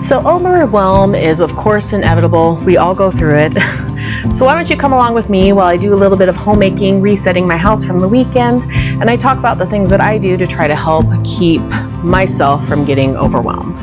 So overwhelm is of course inevitable. We all go through it. So why don't you come along with me while I do a little bit of homemaking, resetting my house from the weekend, and I talk about the things that I do to try to help keep myself from getting overwhelmed.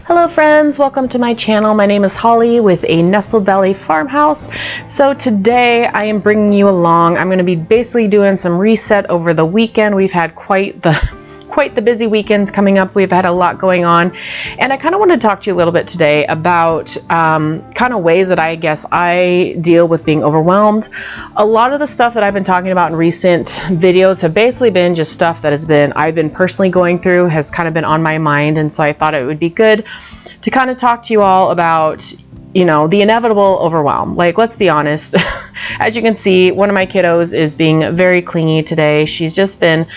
Hello friends, welcome to my channel. My name is Holly with a Nestle Valley farmhouse. So today I am bringing you along. I'm going to be basically doing some reset over the weekend. We've had quite the busy weekends coming up. We've had a lot going on, and I kind of want to talk to you a little bit today about kind of ways that I guess I deal with being overwhelmed. A lot of the stuff that I've been talking about in recent videos have basically been just stuff that I've been personally going through, has kind of been on my mind, and so I thought it would be good to kind of talk to you all about, you know, the inevitable overwhelm. Like, let's be honest. As you can see, one of my kiddos is being very clingy today. She's just been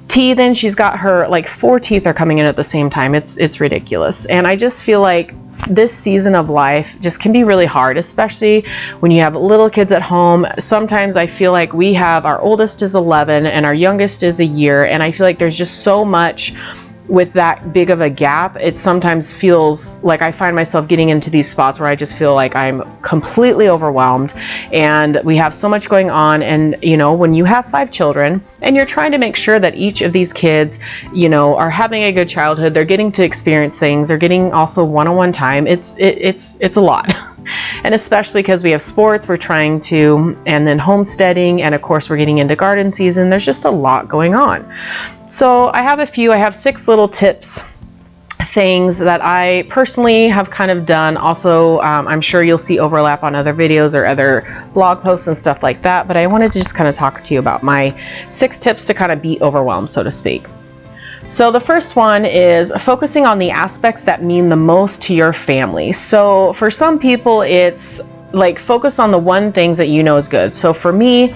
teething. She's got her, like, 4 teeth are coming in at the same time. It's ridiculous. And I just feel like this season of life just can be really hard, especially when you have little kids at home. Sometimes I feel like our oldest is 11 and our youngest is a year, and I feel like there's just so much with that big of a gap. It sometimes feels like I find myself getting into these spots where I just feel like I'm completely overwhelmed, and we have so much going on. And you know, when you have 5 children and you're trying to make sure that each of these kids, you know, are having a good childhood, they're getting to experience things, they're getting also one-on-one time, it's a lot. And especially because we have sports, we're trying to, and then homesteading, and of course we're getting into garden season. There's just a lot going on. So I have 6 little tips, things that I personally have kind of done. Also, I'm sure you'll see overlap on other videos or other blog posts and stuff like that, but I wanted to just kind of talk to you about my 6 tips to kind of beat overwhelmed, so to speak. So the first one is focusing on the aspects that mean the most to your family. So for some people, it's like focus on the one things that you know is good. So for me,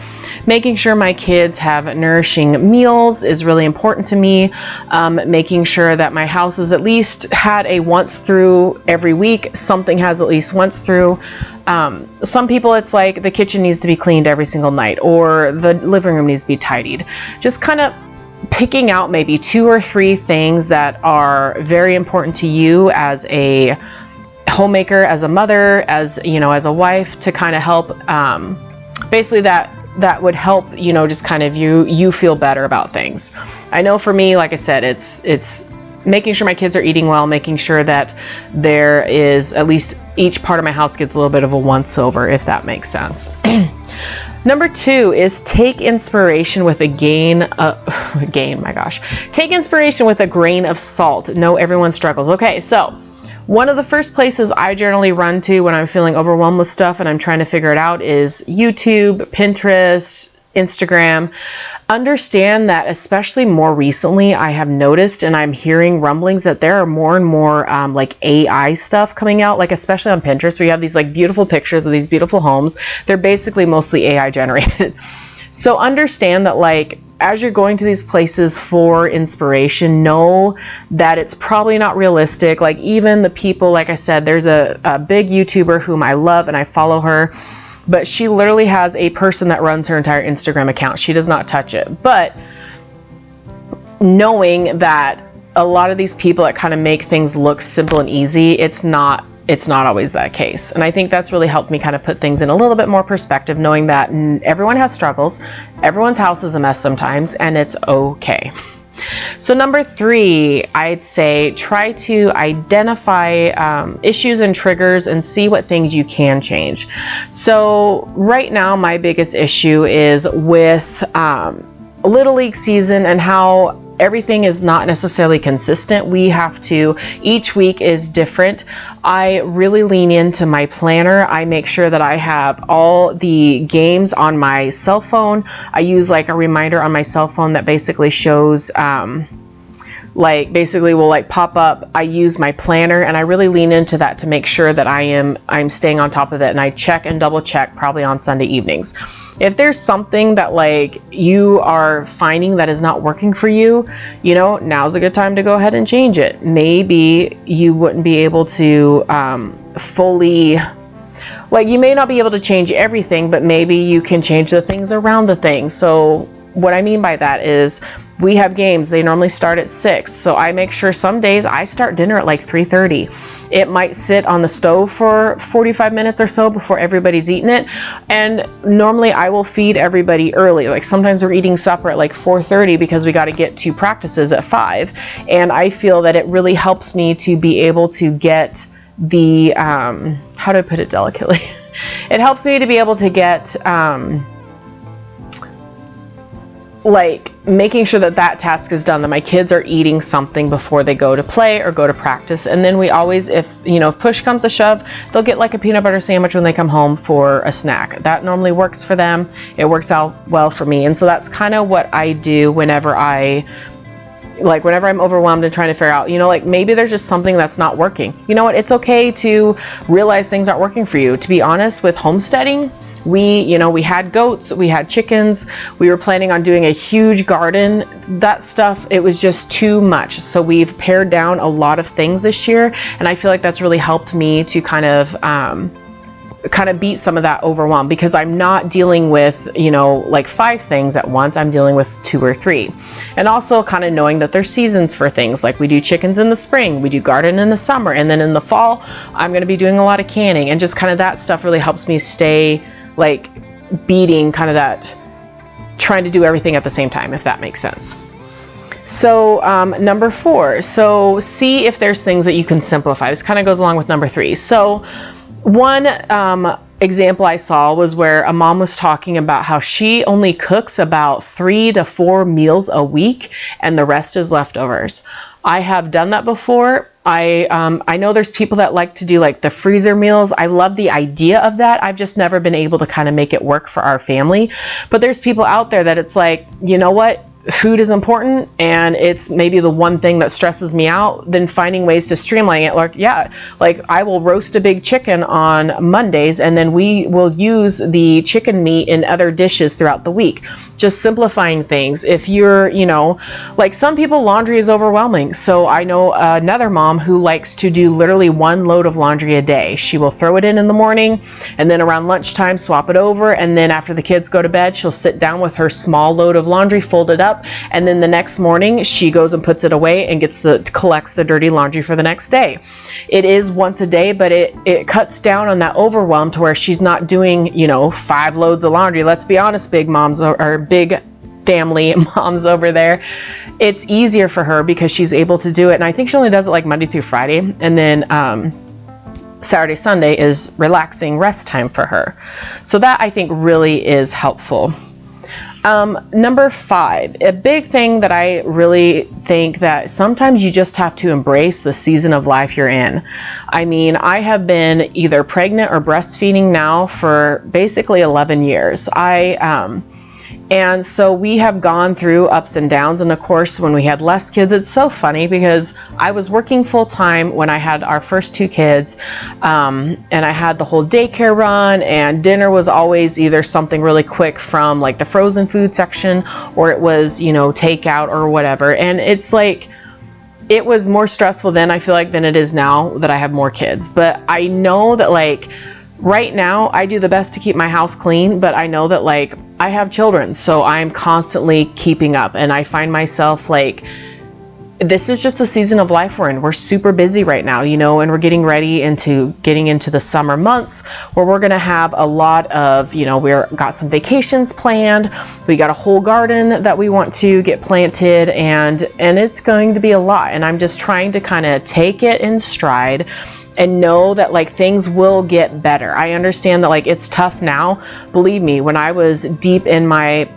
making sure my kids have nourishing meals is really important to me. Making sure that my house is at least had a once through every week. Something has at least once through. Some people, it's like the kitchen needs to be cleaned every single night, or the living room needs to be tidied. Just kind of picking out maybe 2 or 3 things that are very important to you as a homemaker, as a mother, as, you know, as a wife, to kind of help, basically that would help, you know, just kind of you feel better about things. I know for me, like I said, it's making sure my kids are eating well, making sure that there is at least each part of my house gets a little bit of a once over, if that makes sense. Number 2 is take inspiration with take inspiration with a grain of salt. Know everyone struggles. Okay, so one of the first places I generally run to when I'm feeling overwhelmed with stuff and I'm trying to figure it out is YouTube, Pinterest, Instagram. Understand that, especially more recently, I have noticed, and I'm hearing rumblings that there are more and more like AI stuff coming out, like especially on Pinterest, where you have these like beautiful pictures of these beautiful homes. They're basically mostly AI generated. So understand that, like, as you're going to these places for inspiration, know that it's probably not realistic. Like, even the people, like I said, there's a big YouTuber whom I love and I follow her, but she literally has a person that runs her entire Instagram account. She does not touch it. But knowing that a lot of these people that kind of make things look simple and easy, it's not always that case. And I think that's really helped me kind of put things in a little bit more perspective, knowing that everyone has struggles, everyone's house is a mess sometimes, and it's okay. So number 3, I'd say try to identify issues and triggers and see what things you can change. So right now, my biggest issue is with Little League season and how everything is not necessarily consistent. Each week is different. I really lean into my planner. I make sure that I have all the games on my cell phone. I use like a reminder on my cell phone that basically shows, will like pop up. I use my planner, and I really lean into that to make sure that I'm staying on top of it, and I check and double check probably on Sunday evenings. If there's something that like you are finding that is not working for you, you know, now's a good time to go ahead and change it. Maybe you wouldn't be able to fully like, you may not be able to change everything, but maybe you can change the things around the thing. So what I mean by that is, we have games, they normally start at 6. So I make sure some days I start dinner at like 3:30. It might sit on the stove for 45 minutes or so before everybody's eaten it. And normally I will feed everybody early. Like sometimes we're eating supper at like 4:30 because we got to get to practices at 5. And I feel that it really helps me to be able to get the, how do I put it delicately? It helps me to be able to get, like making sure that that task is done, that my kids are eating something before they go to play or go to practice. And then we always, if push comes to shove, they'll get like a peanut butter sandwich when they come home for a snack. That normally works for them. It works out well for me. And so that's kind of what I do whenever I'm overwhelmed and trying to figure out, like maybe there's just something that's not working. You know what? It's okay to realize things aren't working for you. To be honest, with homesteading, we had goats, we had chickens, we were planning on doing a huge garden. That stuff, it was just too much. So we've pared down a lot of things this year. And I feel like that's really helped me to kind of beat some of that overwhelm, because I'm not dealing with, like 5 things at once. I'm dealing with 2 or 3. And also kind of knowing that there's seasons for things. Like we do chickens in the spring, we do garden in the summer, and then in the fall, I'm going to be doing a lot of canning, and just kind of that stuff really helps me stay like beating kind of that, trying to do everything at the same time, if that makes sense. So number 4, so see if there's things that you can simplify. This kind of goes along with number 3. So one example I saw was where a mom was talking about how she only cooks about 3 to 4 meals a week and the rest is leftovers. I have done that before. I know there's people that like to do like the freezer meals. I love the idea of that. I've just never been able to kind of make it work for our family. But there's people out there that it's like, you know what? Food is important, and it's maybe the one thing that stresses me out. Then finding ways to streamline it. Like I will roast a big chicken on Mondays, and then we will use the chicken meat in other dishes throughout the week. Just simplifying things. If you're, like some people, laundry is overwhelming. So I know another mom who likes to do literally 1 load of laundry a day. She will throw it in the morning, and then around lunchtime swap it over, and then after the kids go to bed, she'll sit down with her small load of laundry, fold it up, and then the next morning she goes and puts it away and collects the dirty laundry for the next day. It is once a day, but it cuts down on that overwhelm to where she's not doing 5 loads of laundry. Let's be honest, big moms or big family moms over there, it's easier for her because she's able to do it. And I think she only does it like Monday through Friday, and then Saturday, Sunday is relaxing rest time for her. So that I think really is helpful. Number 5, a big thing that I really think that sometimes you just have to embrace the season of life you're in. I mean, I have been either pregnant or breastfeeding now for basically 11 years. And so we have gone through ups and downs. And of course, when we had less kids, it's so funny because I was working full time when I had our first 2 kids. And I had the whole daycare run, and dinner was always either something really quick from like the frozen food section, or it was, takeout or whatever. And it's like, it was more stressful then, I feel like, than it is now that I have more kids. But I know that like, right now, I do the best to keep my house clean, but I know that like I have children, so I'm constantly keeping up, and I find myself like, this is just the season of life we're in. We're super busy right now, and we're getting into the summer months where we're going to have a lot of, we're got some vacations planned. We got a whole garden that we want to get planted, and it's going to be a lot. And I'm just trying to kind of take it in stride and know that like things will get better. I understand that like it's tough now. Believe me, when I was deep in my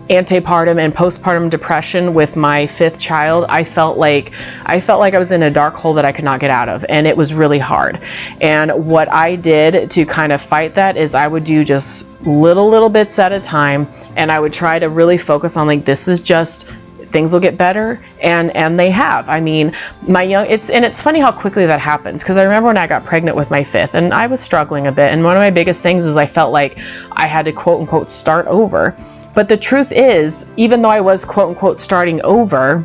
antepartum and postpartum depression with my 5th child, I felt like I was in a dark hole that I could not get out of, and it was really hard. And what I did to kind of fight that is I would do just little bits at a time, and I would try to really focus on like, this is just, things will get better, and they have. I mean, it's funny how quickly that happens, because I remember when I got pregnant with my 5th, and I was struggling a bit, and one of my biggest things is I felt like I had to quote unquote start over. But the truth is, even though I was quote unquote starting over,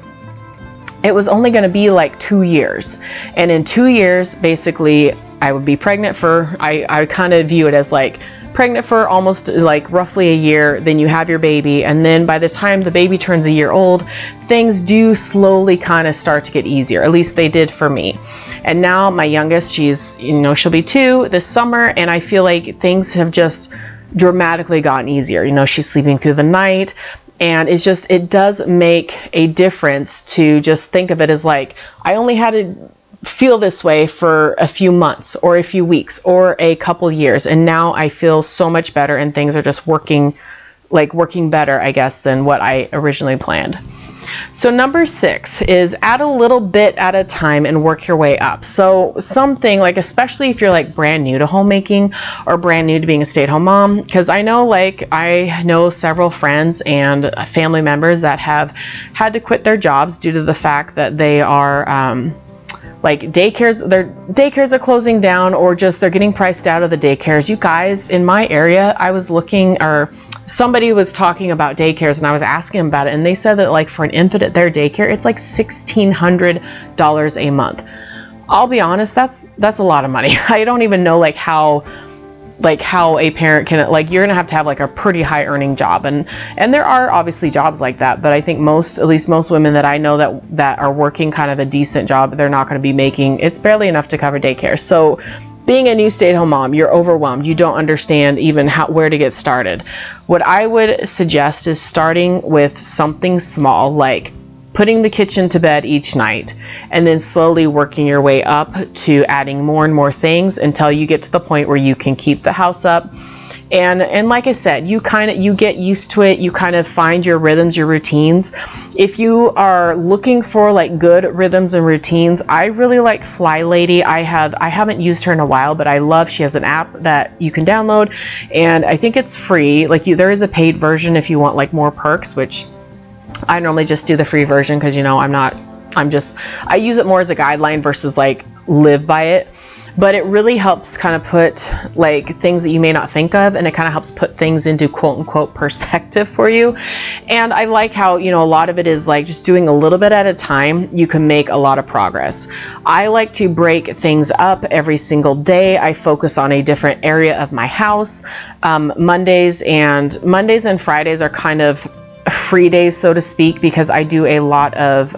it was only going to be like 2 years. And in 2 years, basically, I would be pregnant for, I kind of view it as like pregnant for almost like roughly a year, then you have your baby, and then by the time the baby turns a year old, things do slowly kind of start to get easier. At least they did for me. And now my youngest, she's, you know, she'll be 2 this summer, and I feel like things have just dramatically gotten easier. You know, she's sleeping through the night, and it's just, it does make a difference to just think of it as like, I only had to feel this way for a few months or a few weeks or a couple years, and now I feel so much better, and things are just working better, I guess, than what I originally planned. So number 6 is add a little bit at a time and work your way up. So something like, especially if you're like brand new to homemaking or brand new to being a stay-at-home mom, because I know several friends and family members that have had to quit their jobs due to the fact that they are like their daycares are closing down, or just they're getting priced out of the daycares. You guys, in my area, I was looking, or somebody was talking about daycares, and I was asking them about it, and they said that like for an infant at their daycare, it's like $1,600 a month. I'll be honest, that's a lot of money. I don't even know how a parent can, like, you're gonna have to have like a pretty high earning job, and there are obviously jobs like that, but I think at least most women that I know that are working kind of a decent job, they're not going to be making, it's barely enough to cover daycare. So being a new stay-at-home mom, you're overwhelmed, you don't understand even where to get started. What I would suggest is starting with something small, like putting the kitchen to bed each night, and then slowly working your way up to adding more and more things until you get to the point where you can keep the house up. And like I said, you get used to it, you kind of find your rhythms, your routines. If you are looking for like good rhythms and routines, I really like Fly Lady. I haven't used her in a while, but she has an app that you can download, and I think it's free. There is a paid version if you want like more perks, which I normally just do the free version because, you know, I use it more as a guideline versus like live by it. But it really helps kind of put like things that you may not think of, and it kind of helps put things into quote unquote perspective for you. And I like how, you know, a lot of it is like just doing a little bit at a time, you can make a lot of progress. I like to break things up every single day. I focus on a different area of my house. Mondays and Fridays are kind of free days, so to speak, because I do a lot of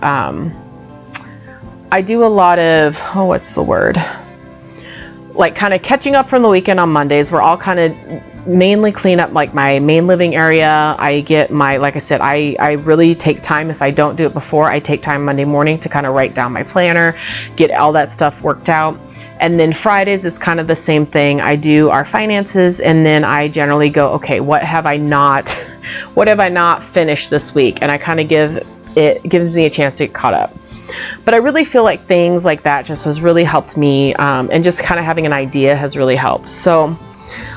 what's the word? Like kind of catching up from the weekend on Mondays, where I'll kind of mainly clean up like my main living area. I get like I said, I really take time. If I don't do it before, I take time Monday morning to kind of write down my planner, get all that stuff worked out. And then Fridays is kind of the same thing. I do our finances, and then I generally go, okay, what have I not finished this week? And I kind of gives me a chance to get caught up. But I really feel like things like that just has really helped me, and just kind of having an idea has really helped. So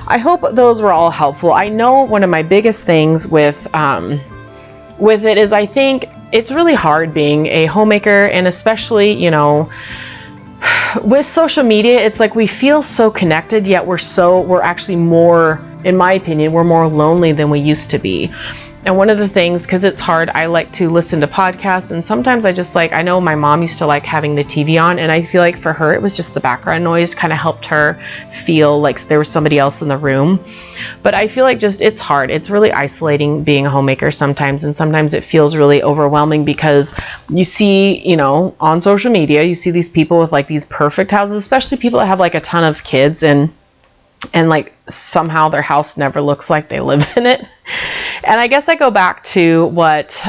I hope those were all helpful. I know one of my biggest things with it is, I think it's really hard being a homemaker, and especially, you know, with social media, it's like we feel so connected, yet we're actually more, in my opinion, we're more lonely than we used to be. And one of the things, because it's hard, I like to listen to podcasts, and sometimes I know my mom used to like having the TV on, and I feel like for her, it was just the background noise kind of helped her feel like there was somebody else in the room. But I feel like it's hard. It's really isolating being a homemaker sometimes, and sometimes it feels really overwhelming because you see, you know, on social media, you see these people with like these perfect houses, especially people that have like a ton of kids, and like somehow their house never looks like they live in it. And I guess I go back to what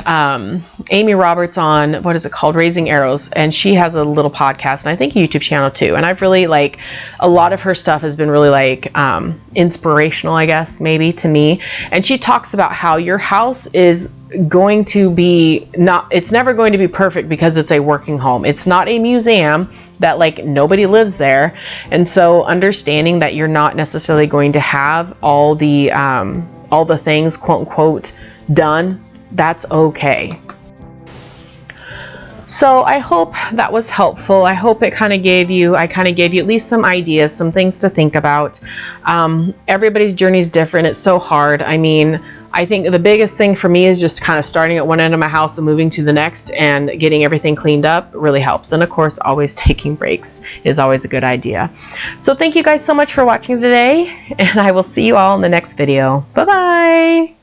Amy Roberts on, what is it called? Raising Arrows. And she has a little podcast, and I think a YouTube channel too. And I've really a lot of her stuff has been really inspirational, I guess, maybe to me. And she talks about how your house is going to be it's never going to be perfect because it's a working home. It's not a museum that like nobody lives there. And so understanding that you're not necessarily going to have all the things quote unquote done, that's okay. So I hope that was helpful. I hope I kind of gave you at least some ideas, some things to think about. Everybody's journey is different. It's so hard. I mean, I think the biggest thing for me is just kind of starting at one end of my house and moving to the next and getting everything cleaned up really helps. And of course, always taking breaks is always a good idea. So thank you guys so much for watching today, and I will see you all in the next video. Bye-bye.